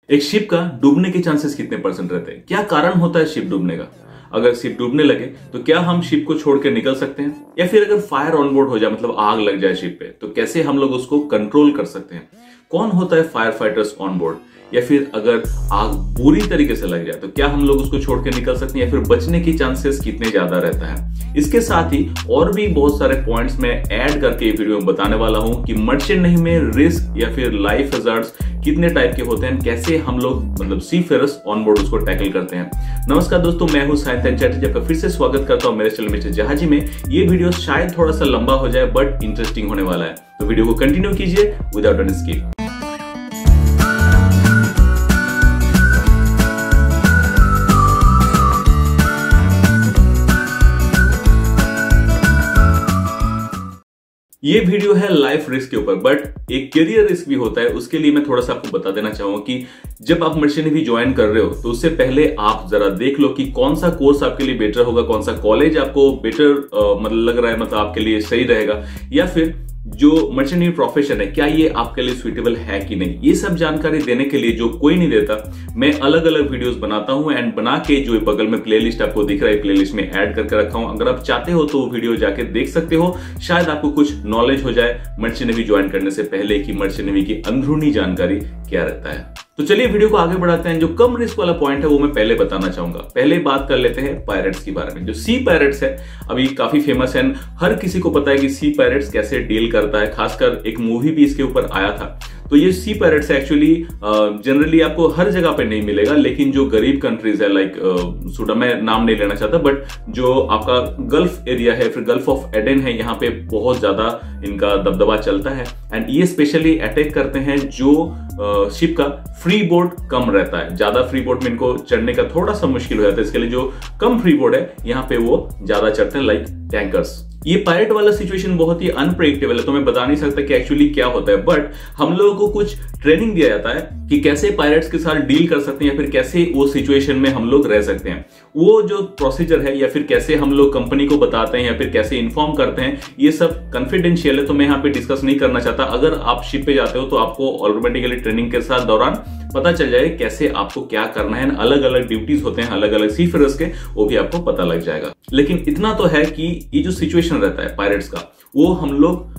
एक शिप का डूबने के चांसेस कितने परसेंट रहते हैं? क्या कारण होता है शिप डूबने का? अगर शिप डूबने लगे तो क्या हम शिप को छोड़ के निकल सकते हैं? या फिर अगर फायर ऑन बोर्ड हो जाए, मतलब आग लग जाए शिप पे, तो कैसे हम लोग उसको कंट्रोल कर सकते हैं? कौन होता है फायर फाइटर्स ऑन बोर्ड? या फिर अगर आग बुरी तरीके से लग जाए तो क्या हम लोग उसको छोड़ के निकल सकते हैं, या फिर बचने की चांसेस कितने ज्यादा रहता है? इसके साथ ही और भी बहुत सारे पॉइंट्स में ऐड करके ये वीडियो में बताने वाला हूं कि मर्चेंट नेवी में रिस्क या फिर लाइफ हैजार्ड्स कितने टाइप के होते हैं, कैसे हम लोग मतलब सीफेयरर्स ऑन बोर्ड उसको टैकल करते हैं। नमस्कार दोस्तों, मैं हूं सायंतन चैटर्जी, आपका फिर से स्वागत करता हूं मेरे चैनल मिस्टर जहाजी में। ये वीडियो शायद थोड़ा सा लंबा हो जाए बट इंटरेस्टिंग होने वाला है, तो वीडियो को कंटिन्यू कीजिए विदाउट एनी स्किप। ये वीडियो है लाइफ रिस्क के ऊपर, बट एक करियर रिस्क भी होता है। उसके लिए मैं थोड़ा सा आपको बता देना चाहूंगा कि जब आप मर्चेंट नेवी ज्वाइन कर रहे हो तो उससे पहले आप जरा देख लो कि कौन सा कोर्स आपके लिए बेटर होगा, कौन सा कॉलेज आपको बेटर मतलब लग रहा है, मतलब आपके लिए सही रहेगा, या फिर जो मर्चेंट नेवी प्रोफेशन है क्या ये आपके लिए सुइटेबल है कि नहीं। ये सब जानकारी देने के लिए जो कोई नहीं देता, मैं अलग अलग वीडियोस बनाता हूं एंड बना के जो बगल में प्लेलिस्ट आपको दिख रहा है, प्लेलिस्ट में ऐड करके रखा हूं। अगर आप चाहते हो तो वो वीडियो जाके देख सकते हो, शायद आपको कुछ नॉलेज हो जाए मर्चेंट नेवी ज्वाइन करने से पहले कि मर्चेंट नेवी की अंदरूनी जानकारी क्या रहता है। तो चलिए वीडियो को आगे बढ़ाते हैं। जो कम रिस्क वाला पॉइंट है वो मैं पहले बताना चाहूंगा। पहले बात कर लेते हैं पायरेट्स के बारे में। जो सी पायरेट्स है अभी काफी फेमस है, हर किसी को पता है कि सी पायरेट्स कैसे डील करता है, खासकर एक मूवी भी इसके ऊपर आया था। तो ये सी पायरेट्स एक्चुअली जनरली आपको हर जगह पे नहीं मिलेगा, लेकिन जो गरीब कंट्रीज है लाइक सूडान, मैं नाम नहीं लेना चाहता, बट जो आपका गल्फ एरिया है, फिर गल्फ ऑफ एडन है, यहाँ पे बहुत ज्यादा इनका दबदबा चलता है एंड ये स्पेशली अटैक करते हैं जो शिप का फ्री बोर्ड कम रहता है। ज्यादा फ्री बोर्ड में इनको चढ़ने का थोड़ा सा मुश्किल हो जाता है, इसके लिए जो कम फ्री बोर्ड है यहाँ पे वो ज्यादा चढ़ते हैं, लाइक टैंकर्स। ये पायरेट वाला सिचुएशन बहुत ही अनप्रेडिक्टेबल है, तो मैं बता नहीं सकता कि एक्चुअली क्या होता है, बट हम लोगों को कुछ ट्रेनिंग दिया जाता है कि कैसे पायरेट्स के साथ डील कर सकते हैं, या फिर कैसे वो सिचुएशन में हम लोग रह सकते हैं। वो जो प्रोसीजर है या फिर कैसे हम लोग कंपनी को बताते हैं या फिर कैसे इन्फॉर्म करते हैं, ये सब कॉन्फिडेंशियल है, तो मैं यहाँ पे डिस्कस नहीं करना चाहता। अगर आप शिप पे जाते हो तो आपको ऑटोमेटिकली ट्रेनिंग के साथ दौरान पता चल जाए कैसे आपको क्या करना है। अलग अलग ड्यूटीज होते हैं अलग अलग सीफेयरर्स के, वो भी आपको पता लग जाएगा। लेकिन इतना तो है कि ये जो सिचुएशन रहता है पायरेट्स का, वो हम लोग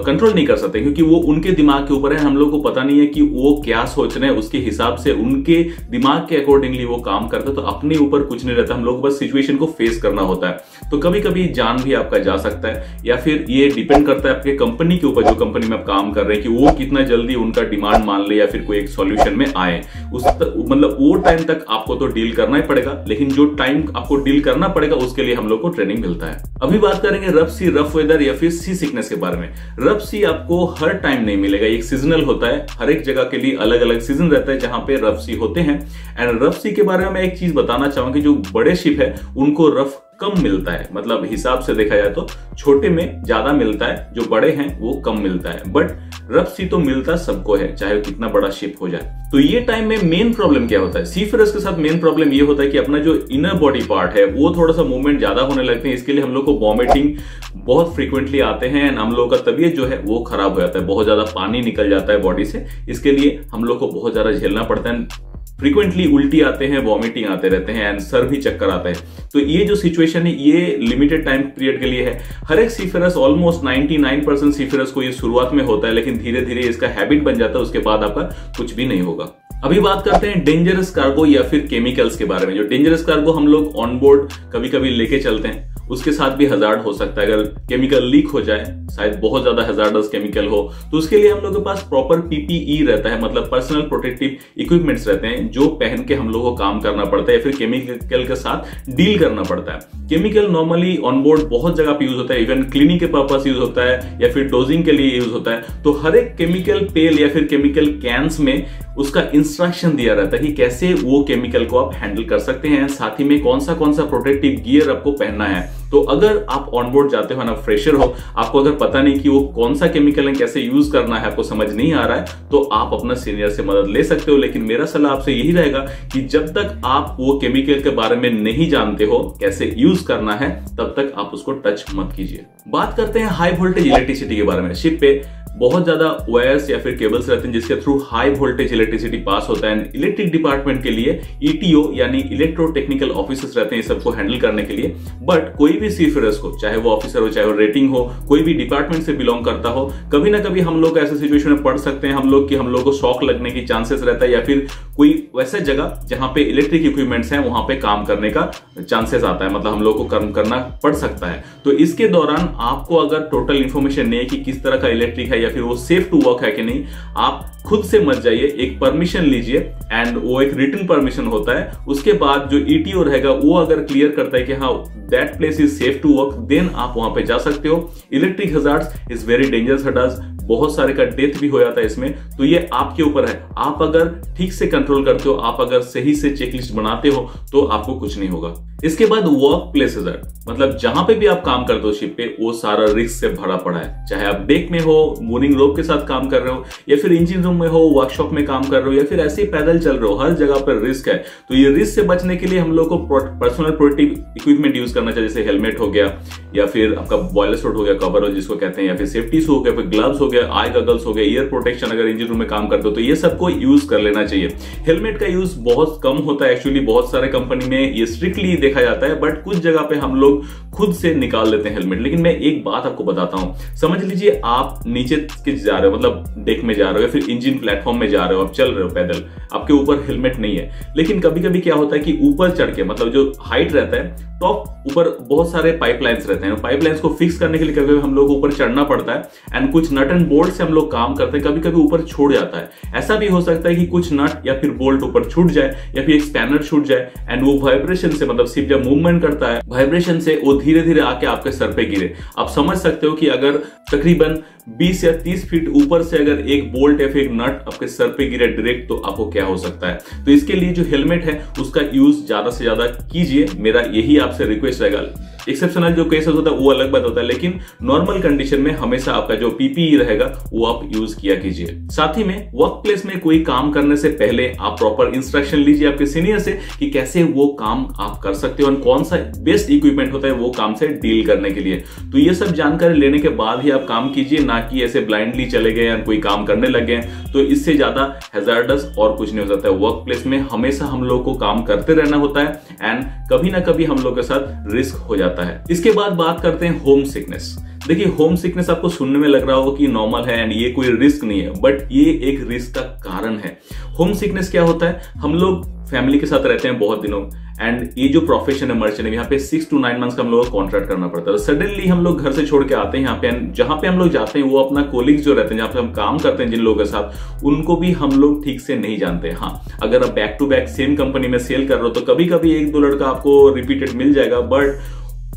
कंट्रोल नहीं कर सकते, क्योंकि वो उनके दिमाग के ऊपर है। हम लोग को पता नहीं है कि वो क्या सोच रहे हैं, उसके हिसाब से उनके दिमाग के अकॉर्डिंगली वो काम करते हैं, तो अपने ऊपर कुछ नहीं रहता। हम लोग बस सिचुएशन को फेस करना होता है। तो कभी कभी जान भी आपका जा सकता है, या फिर ये डिपेंड करता है आपके कंपनी के ऊपर, जो कंपनी में आप काम कर रहे हैं, कि वो कितना जल्दी उनका डिमांड मान ले या फिर कोई एक सॉल्यूशन में आए। मतलब वो टाइम तक आपको तो डील करना ही पड़ेगा, लेकिन जो टाइम आपको डील करना पड़ेगा उसके लिए हम लोग को ट्रेनिंग मिलता है। अभी बात करेंगे रफ सी, रफ वेदर या फिर सी सिकनेस के बारे में। रफ सी आपको हर टाइम नहीं मिलेगा, एक सीजनल होता है। हर एक जगह के लिए अलग अलग सीजन रहता है जहां पे रफ सी होते हैं। एंड रफ सी के बारे में मैं एक चीज बताना चाहूंगा, जो बड़े शिप है उनको रफ कम मिलता है, मतलब हिसाब से देखा जाए तो छोटे में ज्यादा मिलता है, जो बड़े हैं वो कम मिलता है, बट रफ सी तो मिलता सबको है, चाहे कितना बड़ा शिप हो जाए। तो ये टाइम में मेन प्रॉब्लम क्या होता है सीफेयरर्स के साथ? मेन प्रॉब्लम ये होता है कि अपना जो इनर बॉडी पार्ट है वो थोड़ा सा मूवमेंट ज्यादा होने लगते हैं। इसके लिए हम लोग को वॉमिटिंग बहुत फ्रीक्वेंटली आते हैं एंड हम लोग का तबीयत जो है वो खराब हो जाता है, बहुत ज्यादा पानी निकल जाता है बॉडी से। इसके लिए हम लोग को बहुत ज्यादा झेलना पड़ता है, फ्रीक्वेंटली उल्टी आते हैं, वॉमिटिंग आते रहते हैं एंड सर भी चक्कर आता है। तो ये जो सिचुएशन है ये लिमिटेड टाइम पीरियड के लिए है। हर एक सीफेयरर्स, ऑलमोस्ट 99% सीफेयरर्स को ये शुरुआत में होता है, लेकिन धीरे धीरे इसका हैबिट बन जाता है, उसके बाद आपका कुछ भी नहीं होगा। अभी बात करते हैं डेंजरस कार्गो या फिर केमिकल्स के बारे में। जो डेंजरस कार्गो हम लोग ऑन बोर्ड कभी कभी लेके चलते हैं, उसके साथ भी हजार्ड हो सकता है। अगर केमिकल लीक हो जाए, शायद बहुत ज्यादा हजार्डस केमिकल हो, तो उसके लिए हम लोग के पास प्रॉपर पीपीई रहता है, मतलब पर्सनल प्रोटेक्टिव इक्विपमेंट्स रहते हैं, जो पहन के हम लोग को काम करना पड़ता है या फिर केमिकल के साथ डील करना पड़ता है। केमिकल नॉर्मली ऑन बोर्ड बहुत जगह पे यूज होता है, इवन क्लीनिंग के पर्पस यूज होता है या फिर डोजिंग के लिए यूज होता है। तो हर एक केमिकल पेल या फिर केमिकल कैंस में उसका इंस्ट्रक्शन दिया रहता है कि कैसे वो केमिकल को आप हैंडल कर सकते हैं, साथ ही में कौन सा प्रोटेक्टिव गियर आपको पहनना है। तो अगर आप ऑन बोर्ड जाते हो ना, फ्रेशर हो, आपको अगर पता नहीं कि वो कौन सा केमिकल है, कैसे यूज करना है, आपको समझ नहीं आ रहा है, तो आप अपना सीनियर से मदद ले सकते हो। लेकिन मेरा सलाह आपसे यही रहेगा कि जब तक आप वो केमिकल के बारे में नहीं जानते हो कैसे यूज करना है, तब तक आप उसको टच मत कीजिए। बात करते हैं हाई वोल्टेज इलेक्ट्रिसिटी के बारे में। शिप पे बहुत ज्यादा वायर्स या फिर केबल्स रहते हैं जिसके through high voltage electricity pass होता है। इलेक्ट्रिक डिपार्टमेंट के लिए ईटीओ यानी इलेक्ट्रो टेक्निकल ऑफिसर्स रहते हैं इस सबको हैंडल करने के लिए। बट कोई भी सीफेयरर्स को, चाहे वो ऑफिसर हो, चाहे वो रेटिंग हो, कोई भी डिपार्टमेंट से बिलोंग करता हो, कभी ना कभी हम लोग ऐसे सिचुएशन में पड़ सकते हैं हम लोग को शॉक लगने की चांसेस रहता है, या फिर कोई वैसा जगह जहां पे इलेक्ट्रिक इक्विपमेंट्स हैं वहां पे काम करने का चांसेस आता है, मतलब हम लोग को कर्म करना पड़ सकता है। तो इसके दौरान आपको अगर टोटल इंफॉर्मेशन नहीं है कि किस तरह का इलेक्ट्रिक है या फिर वो सेफ टू वर्क है कि नहीं, आप खुद से मत जाइए, एक परमिशन लीजिए एंड वो एक रिटन परमिशन होता है। उसके बाद जो ईटीओ रहेगा वो अगर क्लियर करता है कि हाँ that place is safe to work, then आप वहां पे जा सकते हो। Electric hazards is very dangerous hazards, बहुत सारे का डेथ भी हो जाता है इसमें, तो ये आपके ऊपर है। आप अगर ठीक से कंट्रोल करते हो, आप अगर सही से चेकलिस्ट बनाते हो तो आपको कुछ नहीं होगा। इसके बाद वर्क प्लेस हजार्ड, मतलब जहां पे भी आप काम करते हो शिप पे, वो सारा रिस्क से भरा पड़ा है। चाहे आप डेक में हो, मूविंग रोप के साथ काम कर रहे हो, या फिर इंजन रूम में हो, वर्कशॉप में काम कर रहे हो, या फिर ऐसे ही पैदल चल रहे हो, हर जगह पर रिस्क है। तो ये रिस्क से बचने के लिए हम लोग को पर्सनल प्रोटेक्टिव इक्विपमेंट यूज करना चाहिए, जैसे हेलमेट हो गया, या फिर आपका बॉयलर सूट हो गया, कवर हो जिसको कहते हैं, या फिर सेफ्टी शू हो गया, फिर ग्लव्स हो गया, आई गगल्स हो गया, ईयर प्रोटेक्शन अगर इंजन रूम में काम करते हो तो ये सबको यूज कर लेना चाहिए। हेलमेट का यूज बहुत कम होता है एक्चुअली, बहुत सारे कंपनी में ये स्ट्रिक्टली देखा जाता है, बट कुछ जगह पे हम लोग खुद से निकाल लेते हैं हेलमेट। लेकिन मैं एक बात आपको बताता हूं, समझ लीजिए आप नीचे जा रहे हो, मतलब डेक में जा रहे हो या फिर इंजन प्लेटफॉर्म में जा रहे हो, आप चल रहे हो पैदल, आपके ऊपर हेलमेट नहीं है। लेकिन कभी कभी क्या होता है कि ऊपर चढ़ के, मतलब जो हाइट रहता है टॉप, ऊपर बहुत सारे पाइपलाइंस रहते हैं, पाइपलाइंस को फिक्स करने के लिए कभी हम लोग ऊपर चढ़ना पड़ता है एंड कुछ नट एंड बोल्ट से हम लोग काम करते हैं, कभी कभी ऊपर छूट जाता है। ऐसा भी हो सकता है कि कुछ नट या फिर बोल्ट ऊपर छूट जाए या फिर एक स्पैनर छूट जाए एंड वो वाइब्रेशन से, मतलब सिर्फ जब मूवमेंट करता है वाइब्रेशन से वो धीरे धीरे आके आपके सर पे गिरे। आप समझ सकते हो कि अगर तकरीबन 20 या 30 फीट ऊपर से अगर एक बोल्ट या फिर एक नट आपके सर पे गिरे डायरेक्ट, तो आपको क्या हो सकता है। तो इसके लिए जो हेलमेट है उसका यूज ज्यादा से ज्यादा कीजिए, मेरा यही आपसे रिक्वेस्ट रहेगा। एक्सेप्शनल जो केसेस होता है वो अलग बात होता है, लेकिन नॉर्मल कंडीशन में हमेशा आपका जो पीपीई रहेगा वो आप यूज किया कीजिए। साथ ही में वर्क प्लेस में कोई काम करने से पहले आप प्रॉपर इंस्ट्रक्शन लीजिए आपके सीनियर से कि कैसे वो काम आप कर सकते हो और कौन सा बेस्ट इक्विपमेंट होता है वो काम से डील करने के लिए। तो ये सब जानकारी लेने के बाद ही आप काम कीजिए, ना कि ऐसे ब्लाइंडली चले गए या कोई काम करने लगे, तो इससे ज्यादा हैजार्डस और कुछ नहीं हो सकता है। वर्क प्लेस में हमेशा हम लोग को काम करते रहना होता है एंड कभी ना कभी हम लोग के साथ रिस्क हो जाता है। इसके बाद बात करते हैं होम सिकनेस। देखिए होम सिकनेस आपको सुनने में लग रहा होगा कि नॉर्मल है एंड ये कोई रिस्क नहीं है, बट ये एक रिस्क का कारण है। होम सिकनेस क्या होता है, हम लोग फैमिली के साथ रहते हैं बहुत दिनों एंड ये जो प्रोफेशन है मर्चेंट, यहाँ पे 6 to 9 मंथ्स का हम लोग को कॉन्ट्रैक्ट करना पड़ता है। सडनली हम लोग घर से छोड़ के आते हैं यहाँ पे, जहां पे हम लोग जाते हैं वो अपना कोलिग्स जो रहते हैं, जहां पे हम काम करते हैं जिन लोगों के साथ, उनको भी हम लोग ठीक से नहीं जानते। हाँ, अगर आप back to back same company में सेल कर रहे हो तो कभी कभी 1-2 लड़का आपको रिपीटेड मिल जाएगा, बट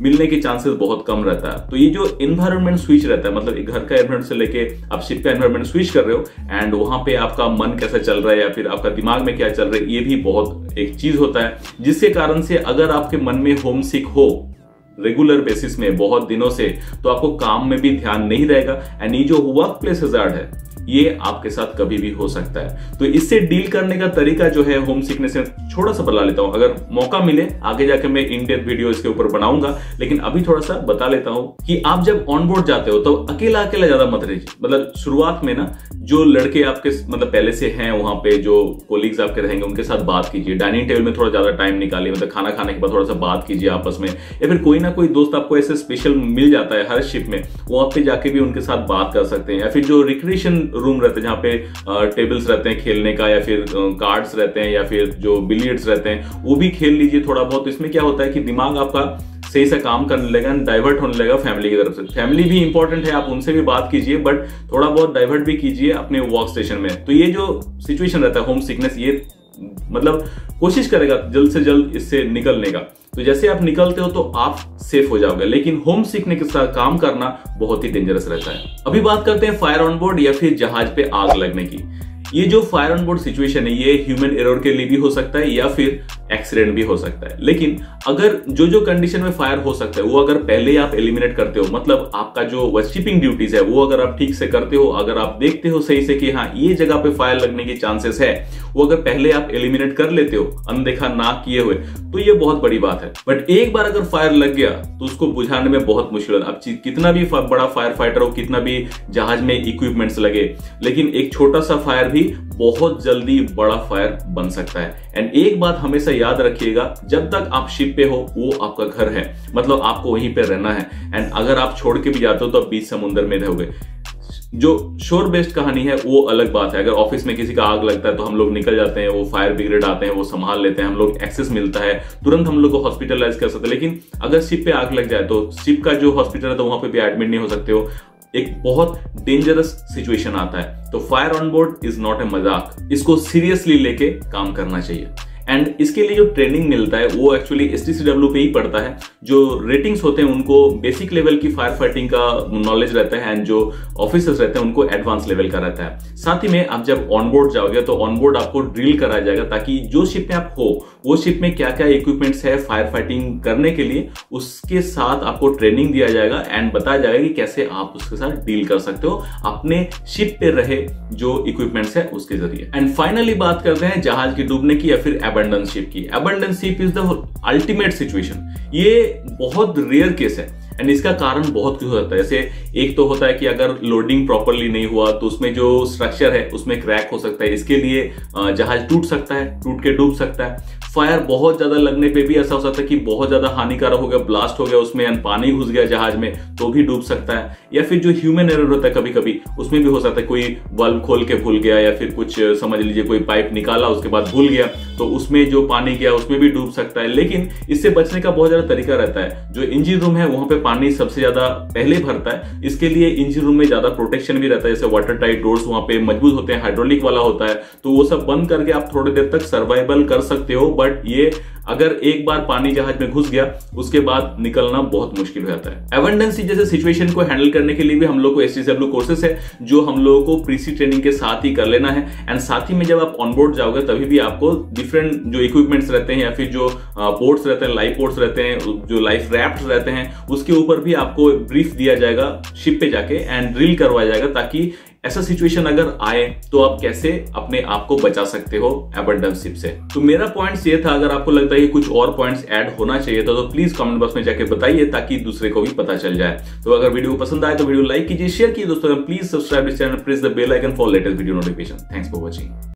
मिलने के चांसेस बहुत कम रहता है। तो ये जो एनवायरनमेंट स्विच रहता है, मतलब एक घर का एनवायरनमेंट से लेके आप शिप का एनवायरनमेंट स्विच कर रहे हो एंड वहां पे आपका मन कैसा चल रहा है या फिर आपका दिमाग में क्या चल रहा है, ये भी बहुत एक चीज होता है, जिसके कारण से अगर आपके मन में होम सिक हो रेगुलर बेसिस में बहुत दिनों से, तो आपको काम में भी ध्यान नहीं रहेगा एंड ये जो वर्क प्लेस हजार्ड है ये आपके साथ कभी भी हो सकता है। तो इससे डील करने का तरीका जो है होम सिकनेस में थोड़ा सा बता लेता हूं, अगर मौका मिले आगे जाके मैं इन डेप्थ वीडियो इसके ऊपर बनाऊंगा, लेकिन अभी थोड़ा सा बता लेता हूं कि आप जब ऑन बोर्ड जाते हो तो अकेला अकेला ज्यादा मत रहिए। मतलब शुरुआत में ना जो लड़के आपके मतलब पहले से हैं वहां पे, जो कोलीग्स आपके रहेंगे उनके साथ बात कीजिए। डाइनिंग टेबल में थोड़ा ज्यादा टाइम निकालिए, मतलब खाना खाने के बाद थोड़ा सा बात कीजिए आपस में, या फिर कोई ना कोई दोस्त आपको ऐसे स्पेशल मिल जाता है हर शिप में, वो आप पे जाके भी उनके साथ बात कर सकते हैं। या फिर जो रिक्रिएशन रूम रहते हैं जहाँ पे टेबल्स रहते हैं खेलने का, या फिर कार्ड्स रहते हैं, या फिर जो बिलियर्ड्स रहते हैं, वो भी खेल लीजिए थोड़ा बहुत। इसमें क्या होता है कि दिमाग आपका सही से काम करने लगेगा, डाइवर्ट होने लगेगा फैमिली की तरफ से। फैमिली भी इंपॉर्टेंट है, आप उनसे भी बात कीजिए, बट थोड़ा बहुत डाइवर्ट भी कीजिए अपने वर्क स्टेशन में। तो ये जो सिचुएशन रहता है होम सिकनेस, ये मतलब कोशिश करेगा जल्द से जल्द इससे निकलने का। तो जैसे आप निकलते हो तो आप सेफ हो जाओगे, लेकिन होम सिकनेस के साथ काम करना बहुत ही डेंजरस रहता है। अभी बात करते हैं फायर ऑन बोर्ड या फिर जहाज पे आग लगने की। ये जो फायर ऑन बोर्ड सिचुएशन है ये ह्यूमन एरर के लिए भी हो सकता है या फिर एक्सीडेंट भी हो सकता है। लेकिन अगर जो कंडीशन में फायर हो सकता है वो अगर पहले ही आप एलिमिनेट करते हो, मतलब आपका जो वर्कशीपिंग ड्यूटीज है वो अगर आप ठीक से करते हो, अगर आप देखते हो सही से कि हाँ ये जगह पे फायर लगने की चांसेस है, वो अगर पहले आप एलिमिनेट कर लेते हो अनदेखा ना किए हुए, तो ये बहुत बड़ी बात है। बट एक बार अगर फायर लग गया तो उसको बुझाने में बहुत मुश्किल है। अब कितना भी बड़ा फायर फाइटर हो, कितना भी जहाज में इक्विपमेंट्स लगे, लेकिन एक छोटा सा फायर भी बहुत जल्दी बड़ा फायर बन सकता है। एंड एक बात हमेशा याद रखिएगा, जब तक आप शिप पे हो वो आपका घर है, मतलब आपको वहीं पे रहना है। एंड अगर आप छोड़ के भी जाते हो तो आप बीच समुद्र में रहोगे। जो शोर बेस्ड कहानी है वो अलग बात है। अगर ऑफिस में किसी का आग लगता है तो हम लोग निकल जाते हैं, वो फायर ब्रिगेड आते हैं, वो संभाल लेते हैं, हम लोग एक्सेस मिलता है, तुरंत हम लोग को हॉस्पिटलाइज कर सकते हैं। लेकिन अगर शिप पे आग लग जाए तो शिप का जो हॉस्पिटल है तो वहां पे भी एडमिट नहीं हो सकते हो, एक बहुत डेंजरस सिचुएशन आता है। तो fire on board is not a मजाक, इसको सीरियसली लेके काम करना चाहिए। एंड इसके लिए जो ट्रेनिंग मिलता है वो एक्चुअली STCW पे ही पड़ता है। जो रेटिंग्स होते हैं उनको बेसिक लेवल की फायर फाइटिंग का नॉलेज रहता है, एंड जो ऑफिसर्स रहते हैं उनको एडवांस लेवल का रहता है। साथ ही में आप जब ऑनबोर्ड जाओगे तो ऑनबोर्ड आपको ड्रिल कराया जाएगा, ताकि जो शिप में आप हो वो शिप में क्या क्या इक्विपमेंट्स है फायर फाइटिंग करने के लिए, उसके साथ आपको ट्रेनिंग दिया जाएगा एंड बताया जाएगा कि कैसे आप उसके साथ डील कर सकते हो अपने शिप पे रहे जो इक्विपमेंट्स है उसके जरिए। एंड फाइनली बात करते हैं जहाज की डूबने की या फिर अबंडन शिप की। Abandon ship is the ultimate situation. ये बहुत रेयर केस है एंड इसका कारण बहुत कुछ होता है। जैसे एक तो होता है कि अगर लोडिंग प्रॉपरली नहीं हुआ तो उसमें जो स्ट्रक्चर है उसमें क्रैक हो सकता है, इसके लिए जहाज टूट सकता है, टूट के डूब सकता है। फायर बहुत ज्यादा लगने पे भी ऐसा हो सकता है कि बहुत ज्यादा हानिकारक हो गया, ब्लास्ट हो गया उसमें एंड पानी घुस गया जहाज में तो भी डूब सकता है। या फिर जो ह्यूमन एरर होता है कभी कभी उसमें भी हो सकता है, कोई बल्ब खोल के भूल गया या फिर कुछ समझ लीजिए कोई पाइप निकाला उसके बाद भूल गया तो उसमें जो पानी गया उसमें भी डूब सकता है। लेकिन इससे बचने का बहुत ज्यादा तरीका रहता है। जो इंजन रूम है वहां पे पानी सबसे ज्यादा पहले भरता है, इसके लिए इंजन रूम में ज्यादा प्रोटेक्शन भी रहता है। जैसे वाटर टाइट डोर्स वहां पे मजबूत होते हैं, हाइड्रोलिक वाला होता है, तो वो सब बंद करके आप थोड़ी देर तक सर्वाइवल कर सकते हो। बट ये अगर एक बार पानी जहाज में घुस गया उसके बाद निकलना बहुत मुश्किल हो जाता है। एबंडेंसी जैसे सिचुएशन को हैंडल करने के लिए भी हम लोग को STCW कोर्सेस है जो हम लोगों को प्रीसी ट्रेनिंग के साथ ही कर लेना है। एंड साथ ही में जब आप ऑनबोर्ड जाओगे तभी भी आपको डिफरेंट जो इक्विपमेंट्स रहते हैं या फिर जो पोर्ट्स रहते हैं, लाइफ पोर्ट्स रहते हैं, जो लाइफ रैफ्ट रहते हैं, उसके ऊपर भी आपको ब्रीफ दिया जाएगा शिप पे जाके एंड ड्रिल करवाया जाएगा, ताकि ऐसा सिचुएशन अगर आए तो आप कैसे अपने आप को बचा सकते हो अबंडन शिप से। तो मेरा पॉइंट्स ये था, अगर आपको लगता है कि कुछ और पॉइंट्स ऐड होना चाहिए तो प्लीज कमेंट बॉक्स में जाके बताइए ताकि दूसरे को भी पता चल जाए। तो अगर वीडियो पसंद आए तो वीडियो लाइक कीजिए, शेयर कीजिए दोस्तों, please subscribe this channel, press the bell icon for latest video notification. Thanks for watching.